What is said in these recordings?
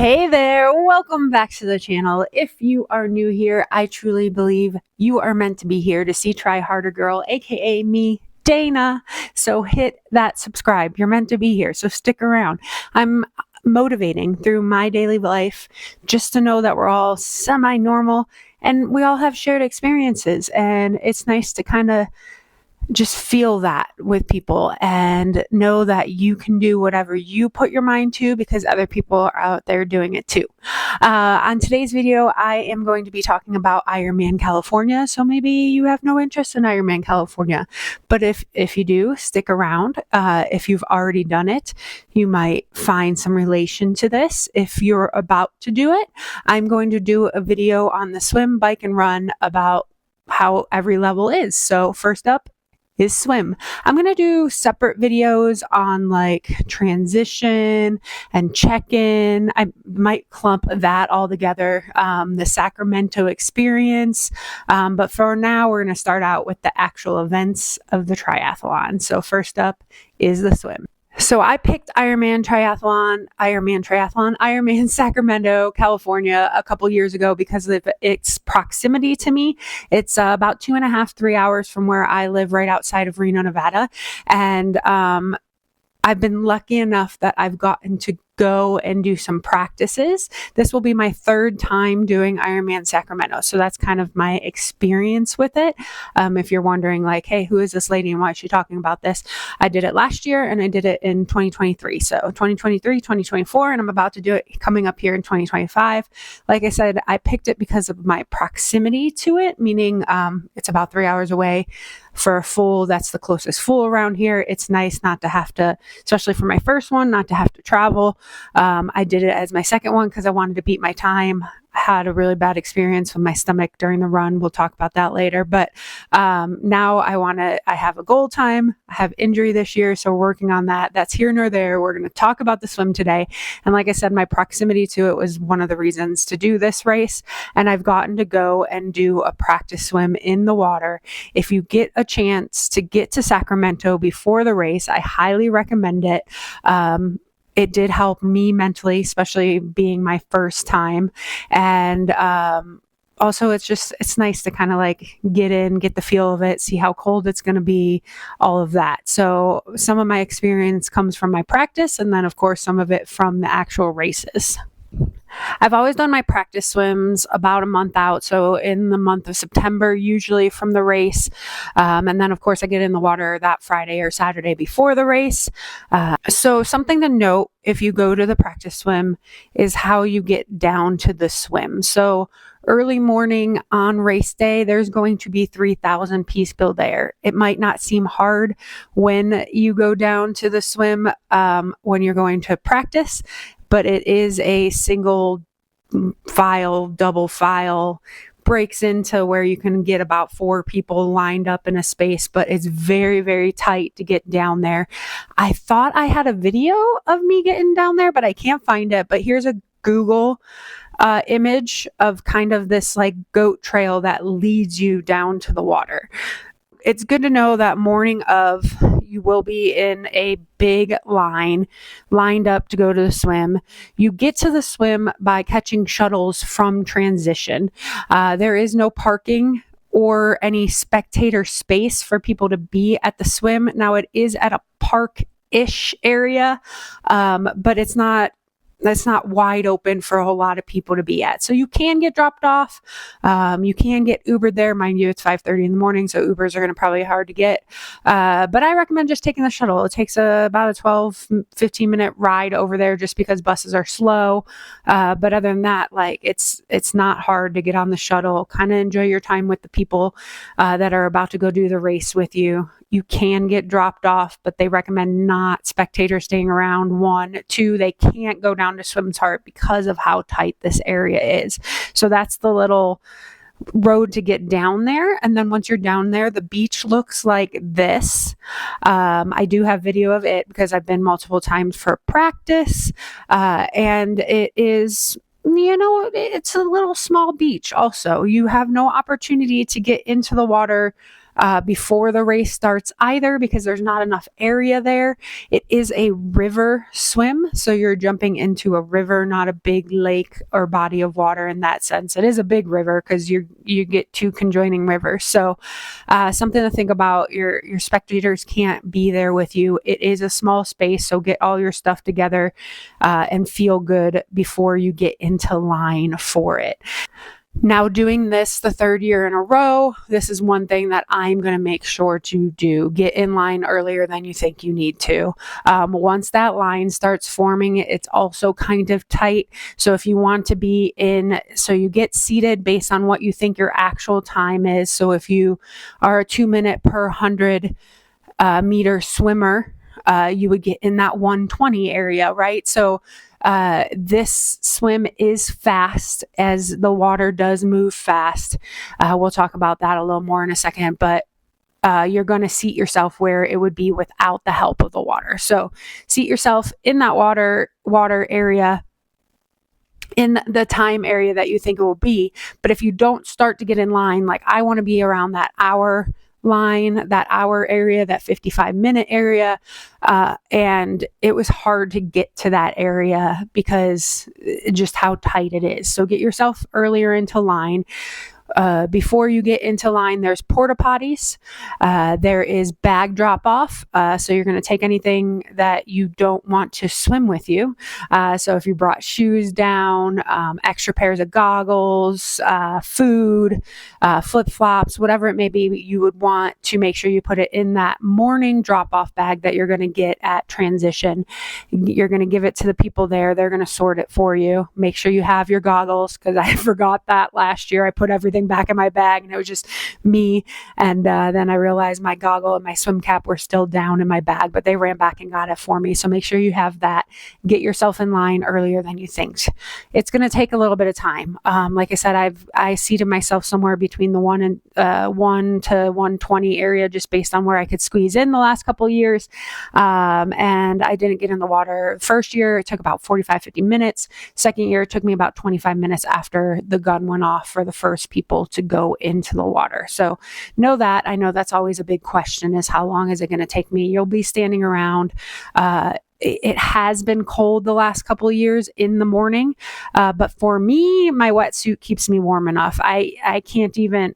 Hey there, welcome back to the channel. If you are new here, I truly believe you are meant to be here to see Trihrdrgrl, aka me, Dana. So hit that subscribe. You're meant to be here, so stick around. I'm motivating through my daily life just to know that we're all semi-normal and we all have shared experiences, and it's nice to kind of just feel that with people and know that you can do whatever you put your mind to because other people are out there doing it too. On today's video, I am going to be talking about Ironman California. So maybe you have no interest in Ironman California, but if you do, stick around. If you've already done it, you might find some relation to this. If you're about to do it, I'm going to do a video on the swim, bike, and run about how every level is. So first up is swim. I'm going to do separate videos on like transition and check-in. I might clump that all together, the Sacramento experience. But for now, we're going to start out with the actual events of the triathlon. So first up is the swim. So I picked Ironman Sacramento, California a couple years ago because of its proximity to me. It's about 2.5, 3 hours from where I live, right outside of Reno, Nevada. And I've been lucky enough that I've gotten to go and do some practices. This will be my third time doing Ironman Sacramento. So that's kind of my experience with it. If you're wondering like, hey, who is this lady and why is she talking about this? I did it last year and I did it in 2023. So 2023, 2024, and I'm about to do it coming up here in 2025. Like I said, I picked it because of my proximity to it, meaning it's about 3 hours away for a full. That's the closest full around here. It's nice not to have to, especially for my first one, not to have to travel. I did it as my second one because I wanted to beat my time. I had a really bad experience with my stomach during the run. We'll talk about that later. But now I have a goal time. I have injury this year, so we're working on that. That's here nor there. We're going to talk about the swim today. And like I said, my proximity to it was one of the reasons to do this race. And I've gotten to go and do a practice swim in the water. If you get a chance to get to Sacramento before the race, I highly recommend it. It did help me mentally, especially being my first time. And also, it's nice to kind of like get the feel of it, see how cold it's going to be, all of that. So some of my experience comes from my practice, and then, of course, some of it from the actual races. I've always done my practice swims about a month out. So in the month of September, usually from the race. And then of course I get in the water that Friday or Saturday before the race. So something to note if you go to the practice swim is how you get down to the swim. So early morning on race day, there's going to be 3,000 people there. It might not seem hard when you go down to the swim when you're going to practice, but it is a single file, double file, breaks into where you can get about 4 people lined up in a space, but it's very, very tight to get down there. I thought I had a video of me getting down there, but I can't find it. But here's a Google image of kind of this like goat trail that leads you down to the water. It's good to know that morning of, you will be in a big line lined up to go to the swim. You get to the swim by catching shuttles from transition. There is no parking or any spectator space for people to be at the swim. Now it is at a park-ish area, but it's not wide open for a whole lot of people to be at. So you can get dropped off. You can get Ubered there. Mind you, it's 5:30 in the morning, so Ubers are going to probably be hard to get. But I recommend just taking the shuttle. It takes about a 12, 15-minute ride over there just because buses are slow. But other than that, like it's not hard to get on the shuttle. Kind of enjoy your time with the people that are about to go do the race with you. You can get dropped off, but they recommend not spectators staying around. 1, 2, they can't go down to Swim's Heart because of how tight this area is. So that's the little road to get down there. And then once you're down there, the beach looks like this. I do have video of it because I've been multiple times for practice. And it is, it's a little small beach also. You have no opportunity to get into the water before the race starts either, because there's not enough area there. It is a river swim, so you're jumping into a river, not a big lake or body of water in that sense. It is a big river because you get two conjoining rivers. So something to think about, your spectators can't be there with you. It is a small space, so get all your stuff together and feel good before you get into line for it. Now, doing this the third year in a row, this is one thing that I'm going to make sure to do. Get in line earlier than you think you need to. Once that line starts forming, it's also kind of tight. So if you want to be in, so you get seated based on what you think your actual time is. So if you are a 2 minute per 100 meter swimmer, you would get in that 120 area, right? So this swim is fast, as the water does move fast. We'll talk about that a little more in a second, but you're going to seat yourself where it would be without the help of the water. So seat yourself in that water area, in the time area that you think it will be. But if you don't start to get in line, like I want to be around that hour line, that hour area, that 55-minute area. And it was hard to get to that area because just how tight it is. So get yourself earlier into line. Before you get into line, there's porta potties. There is bag drop off. So you're going to take anything that you don't want to swim with you. So if you brought shoes down, extra pairs of goggles, food, flip flops, whatever it may be, you would want to make sure you put it in that morning drop off bag that you're going to get at transition. You're going to give it to the people there. They're going to sort it for you. Make sure you have your goggles, because I forgot that last year. I put everything back in my bag and it was just me. And then I realized my goggle and my swim cap were still down in my bag, but they ran back and got it for me. So make sure you have that. Get yourself in line earlier than you think. It's going to take a little bit of time. Like I said, I seated myself somewhere between the 1 to 120 area, just based on where I could squeeze in the last couple of years. And I didn't get in the water. First year, it took about 50 minutes. Second year, it took me about 25 minutes after the gun went off for the first people to go into the water. So know that. I know that's always a big question, is how long is it going to take me? You'll be standing around. It has been cold the last couple of years in the morning. But for me, my wetsuit keeps me warm enough. I can't even,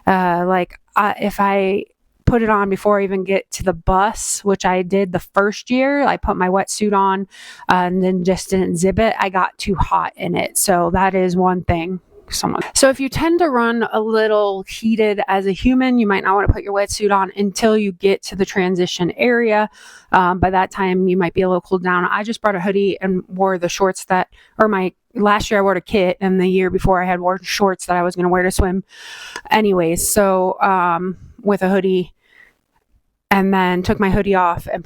if I put it on before I even get to the bus, which I did the first year, I put my wetsuit on and then just didn't zip it. I got too hot in it. So that is one thing. So if you tend to run a little heated as a human, you might not want to put your wetsuit on until you get to the transition area. By that time, you might be a little cooled down. I just brought a hoodie and wore the shorts last year I wore a kit, and the year before I had worn shorts that I was going to wear to swim anyways. So with a hoodie, and then took my hoodie off and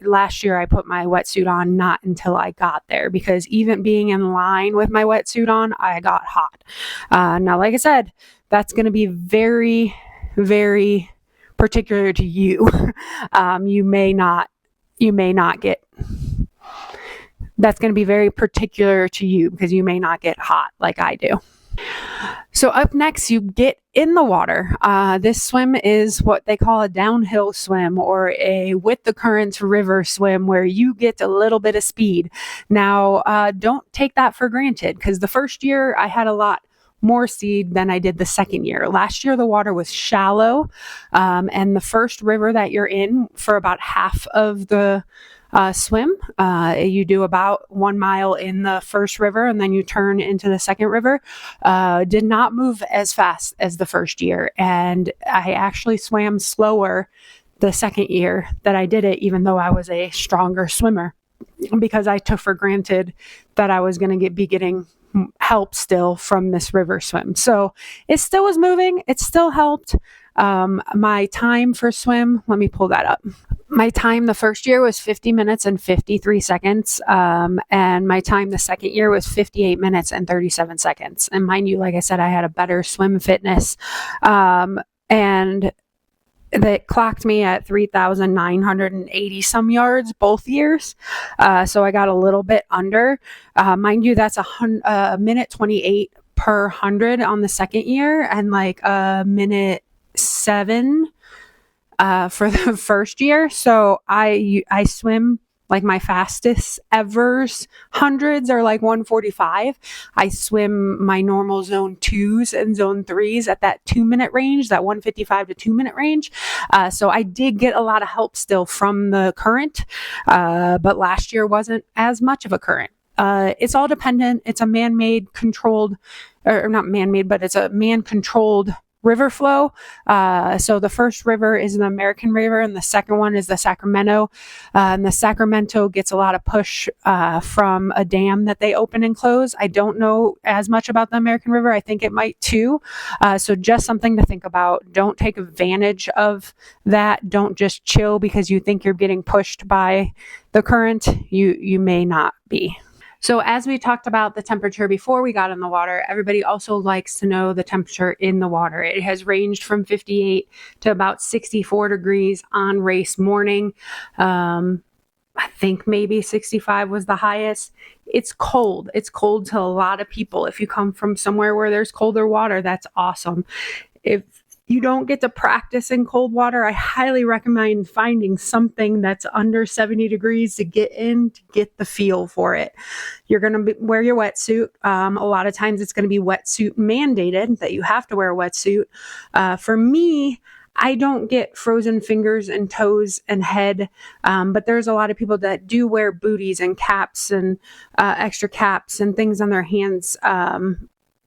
last year I put my wetsuit on not until I got there, because even being in line with my wetsuit on, I got hot. Now, like I said, that's going to be very, very particular to you. You may not get, that's going to be very particular to you, because you may not get hot like I do. So up next, you get in the water. This swim is what they call a downhill swim, or a with the current river swim, where you get a little bit of speed. Now, don't take that for granted, because the first year I had a lot more speed than I did the second year. Last year, the water was shallow, and the first river that you're in for about half of the swim. You do about 1 mile in the first river, and then you turn into the second river. Did not move as fast as the first year. And I actually swam slower the second year that I did it, even though I was a stronger swimmer, because I took for granted that I was going to be getting help still from this river swim. So it still was moving. It still helped. My time for swim, let me pull that up. My time the first year was 50 minutes and 53 seconds. And my time the second year was 58 minutes and 37 seconds. And mind you, like I said, I had a better swim fitness. And that clocked me at 3,980 some yards both years. So I got a little bit under. Mind you, that's a minute 28 per 100 on the second year, and like a minute 7 for the first year. So I swim like my fastest ever's hundreds are like 145. I swim my normal zone 2s and zone 3s at that 2-minute range, that 155 to 2-minute range. So I did get a lot of help still from the current, but last year wasn't as much of a current. It's all dependent. It's a man-made controlled, or not man-made, but it's a man-controlled river flow. So the first river is an American river, and the second one is the Sacramento. And the Sacramento gets a lot of push from a dam that they open and close. I don't know as much about the American River. I think it might too. So just something to think about. Don't take advantage of that. Don't just chill because you think you're getting pushed by the current. You may not be. So as we talked about the temperature before we got in the water, everybody also likes to know the temperature in the water. It has ranged from 58 to about 64 degrees on race morning. I think maybe 65 was the highest. It's cold. It's cold to a lot of people. If you come from somewhere where there's colder water, that's awesome. If you don't get to practice in cold water, I highly recommend finding something that's under 70 degrees to get in, to get the feel for it. You're going to wear your wetsuit. A lot of times it's going to be wetsuit mandated that you have to wear a wetsuit. For me, I don't get frozen fingers and toes and head, but there's a lot of people that do wear booties and caps and extra caps and things on their hands.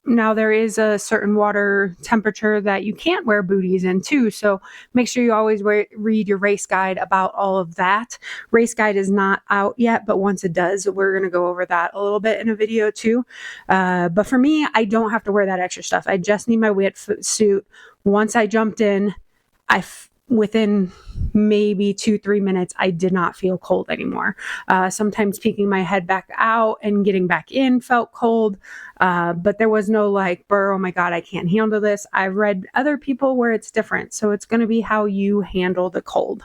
Now, there is a certain water temperature that you can't wear booties in too, so make sure you always read your race guide about all of that. Race guide is not out yet, but once it does, we're going to go over that a little bit in a video too. But for me, I don't have to wear that extra stuff. I just need my wetsuit. Once I jumped in, within maybe 2-3 minutes, I did not feel cold anymore. Sometimes peeking my head back out and getting back in felt cold, but there was no like, oh my God, I can't handle this. I've read other people where it's different. So it's going to be how you handle the cold.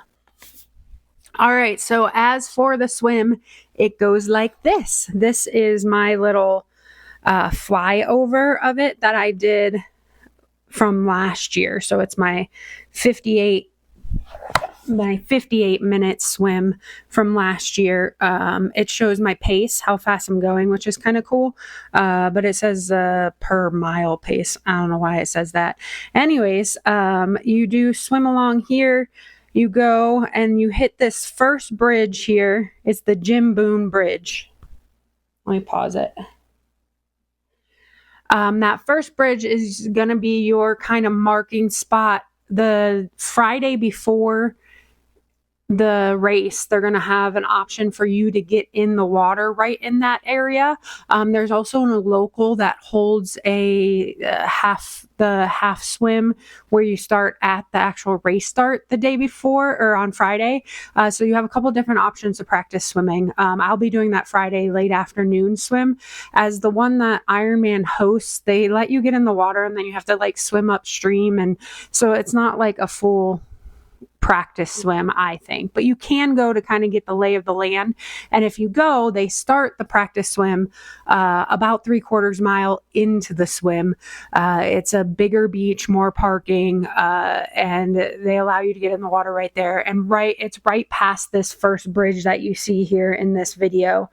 All right. So as for the swim, it goes like this. This is my little flyover of it that I did from last year. So it's my 58 minute swim from last year. It shows my pace, how fast I'm going, which is kind of cool. But it says per mile pace. I don't know why it says that. Anyways, you do swim along here. You go and you hit this first bridge here. It's the Jim Boone Bridge. Let me pause it. That first bridge is going to be your kind of marking spot. The Friday before the race, they're going to have an option for you to get in the water right in that area. There's also a local that holds a half swim where you start at the actual race start the day before or on Friday. So you have a couple different options to practice swimming. I'll be doing that Friday late afternoon swim. As the one that Ironman hosts, they let you get in the water and then you have to like swim upstream. And so it's not like a full practice swim, I think, but you can go to kind of get the lay of the land. And if you go, they start the practice swim about 3/4 mile into the swim. It's a bigger beach, more parking, and they allow you to get in the water right there. And it's right past this first bridge that you see here in this video.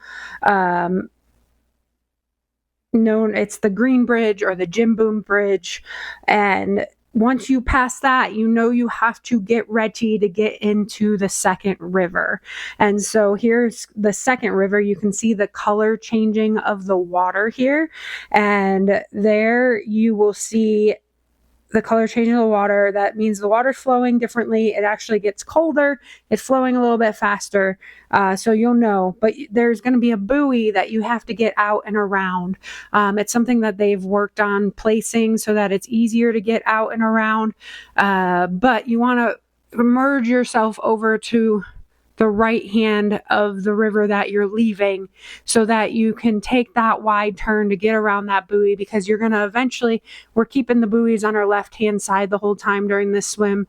It's the Green Bridge or the Jim Boone Bridge. And once you pass that, you have to get ready to get into the second river. And so here's the second river. You can see the color changing of the water here. And there you will see the color changing of the water. That means the water's flowing differently. It actually gets colder. It's flowing a little bit faster. So you'll know. But there's going to be a buoy that you have to get out and around. It's something that they've worked on placing so that it's easier to get out and around. But you want to merge yourself over to the right hand of the river that you're leaving so that you can take that wide turn to get around that buoy, because you're going to we're keeping the buoys on our left hand side the whole time during this swim.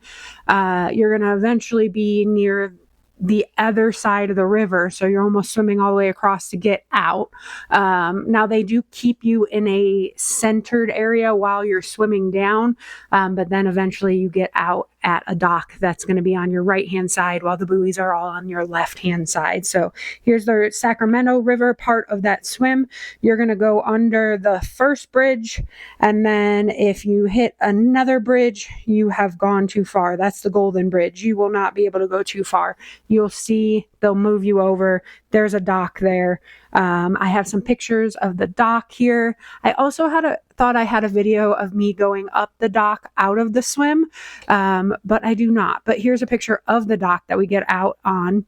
You're going to eventually be near the other side of the river, so you're almost swimming all the way across to get out. Now they do keep you in a centered area while you're swimming down, but then eventually you get out at a dock that's going to be on your right-hand side while the buoys are all on your left-hand side. So here's the Sacramento River part of that swim. You're going to go under the first bridge, and then if you hit another bridge, you have gone too far. That's the Golden Bridge. You will not be able to go too far. You'll see they'll move you over. There's a dock there. I have some pictures of the dock here. I also thought I had a video of me going up the dock out of the swim, but I do not. But here's a picture of the dock that we get out on.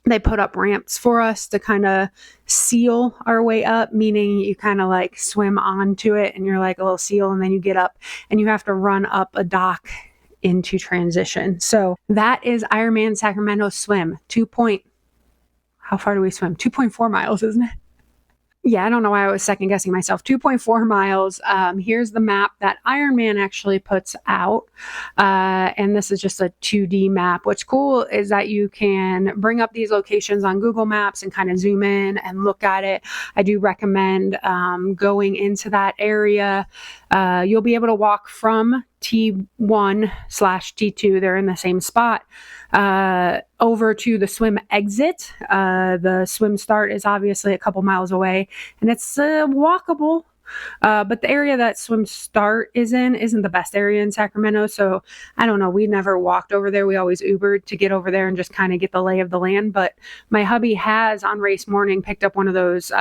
They put up ramps for us to kind of seal our way up, meaning you kind of like swim onto it and you're like a little seal, and then you get up and you have to run up a dock into transition. So that is Ironman Sacramento Swim. How far do we swim? 2.4 miles, isn't it? Yeah, I don't know why I was second guessing myself. 2.4 miles. Here's the map that Ironman actually puts out. And this is just a 2D map. What's cool is that you can bring up these locations on Google Maps and kind of zoom in and look at it. I do recommend going into that area. You'll be able to walk from T1/T2, they're in the same spot, over to the swim exit. The swim start is obviously a couple miles away, and it's walkable. But the area that swim start is in isn't the best area in Sacramento. So I don't know. We never walked over there. We always Ubered to get over there and just kind of get the lay of the land. But my hubby has on race morning picked up one of those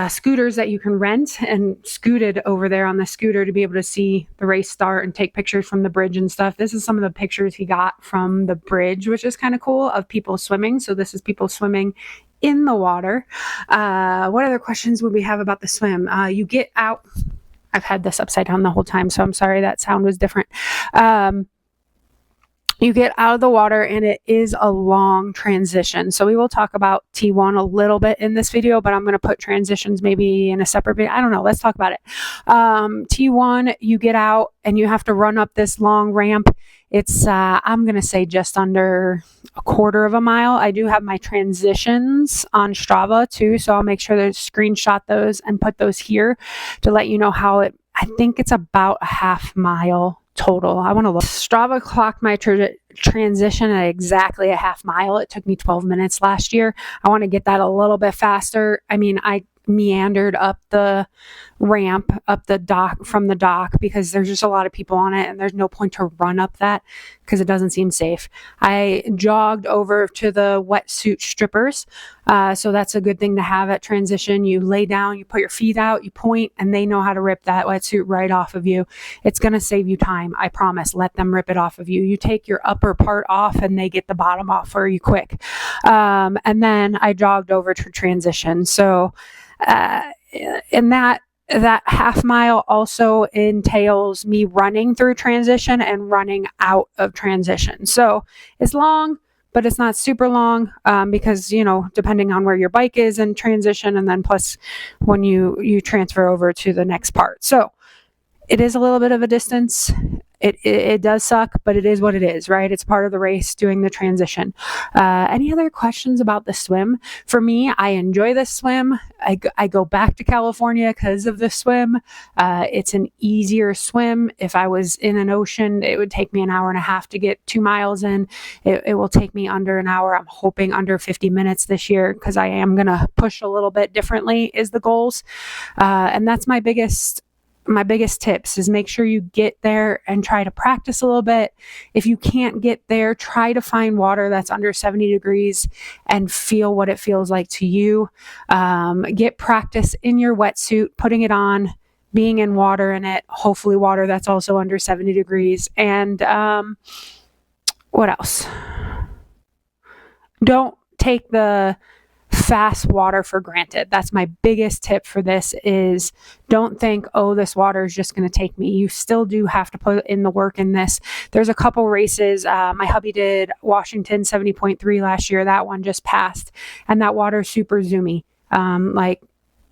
scooters that you can rent, and scooted over there on the scooter to be able to see the race start and take pictures from the bridge and stuff. This is some of the pictures he got from the bridge, which is kind of cool, of people swimming. So this is people swimming in the water. What other questions would we have about the swim? You get out. I've had this upside down the whole time, so I'm sorry that sound was different. You get out of the water and it is a long transition. So we will talk about T1 a little bit in this video, but I'm going to put transitions maybe in a separate video. I don't know. Let's talk about it. T1, you get out and you have to run up this long ramp. It's, I'm going to say just under a quarter of a mile. I do have my transitions on Strava too, so I'll make sure to screenshot those and put those here to let you know how I think it's about a half mile total. I want to look. Strava clocked my transition at exactly a half mile. It took me 12 minutes last year. I want to get that a little bit faster. I mean, I meandered up the ramp, up the dock, from the dock, because there's just a lot of people on it and there's no point to run up that because it doesn't seem safe. I jogged over to the wetsuit strippers. So that's a good thing to have at transition. You lay down, you put your feet out, you point, and they know how to rip that wetsuit right off of you. It's going to save you time. I promise. Let them rip it off of you. You take your upper part off and they get the bottom off for you quick. And then I jogged over to transition. So, and that half mile also entails me running through transition and running out of transition. So it's long, but it's not super long, because, you know, depending on where your bike is in transition, and then plus when you transfer over to the next part. So it is a little bit of a distance. It does suck, but it is what it is, right? It's part of the race, doing the transition. Any other questions about the swim? For me, I enjoy this swim. I go back to California because of the swim. It's an easier swim. If I was in an ocean, it would take me an hour and a half to get 2 miles in. It will take me under an hour. I'm hoping under 50 minutes this year, because I am going to push a little bit differently is the goals. And that's my biggest tips is make sure you get there and try to practice a little bit. If you can't get there, try to find water that's under 70 degrees and feel what it feels like to you. Get practice in your wetsuit, putting it on, being in water in it, hopefully water that's also under 70 degrees. And what else? Don't take the fast water for granted. That's my biggest tip for this is don't think, oh, this water is just going to take me. You still do have to put in the work in this. There's a couple races. My hubby did Washington 70.3 last year. That one just passed, and that water is super zoomy. Like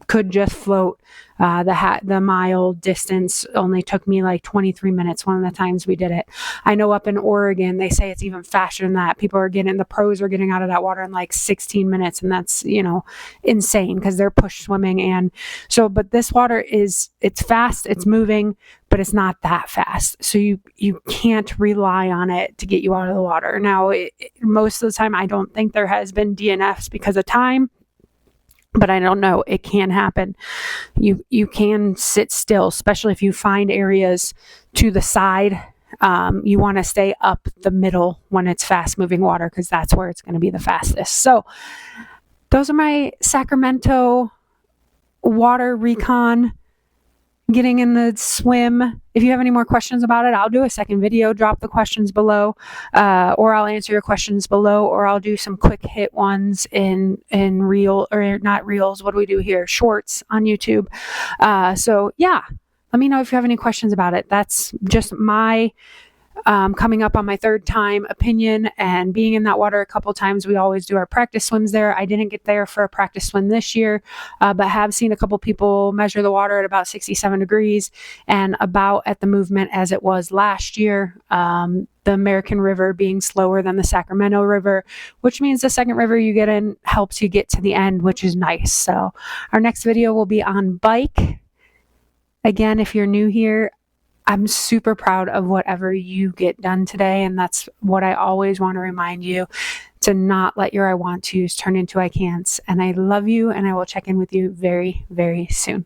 could just float. The mile distance only took me like 23 minutes one of the times we did it. I know up in Oregon, they say it's even faster than that. The pros are getting out of that water in like 16 minutes. And that's, insane because they're push swimming. And so, but this water it's fast, it's moving, but it's not that fast. So you can't rely on it to get you out of the water. Now, most of the time, I don't think there has been DNFs because of time. But I don't know. It can happen. You can sit still, especially if you find areas to the side. You want to stay up the middle when it's fast moving water because that's where it's going to be the fastest. So those are my Sacramento water recon, getting in the swim. If you have any more questions about it, I'll do a second video. Drop the questions below, or I'll answer your questions below, or I'll do some quick hit ones in reel, or not reels. What do we do here? Shorts on YouTube. So yeah, let me know if you have any questions about it. That's just my coming up on my third time opinion, and being in that water a couple times. We always do our practice swims there. I didn't get there for a practice swim this year, but have seen a couple people measure the water at about 67 degrees and about at the movement as it was last year. The American River being slower than the Sacramento River, which means the second river you get in helps you get to the end, which is nice. So our next video will be on bike. Again, if you're new here, I'm super proud of whatever you get done today. And that's what I always want to remind you, to not let your I want tos turn into I can'ts. And I love you, and I will check in with you very, very soon.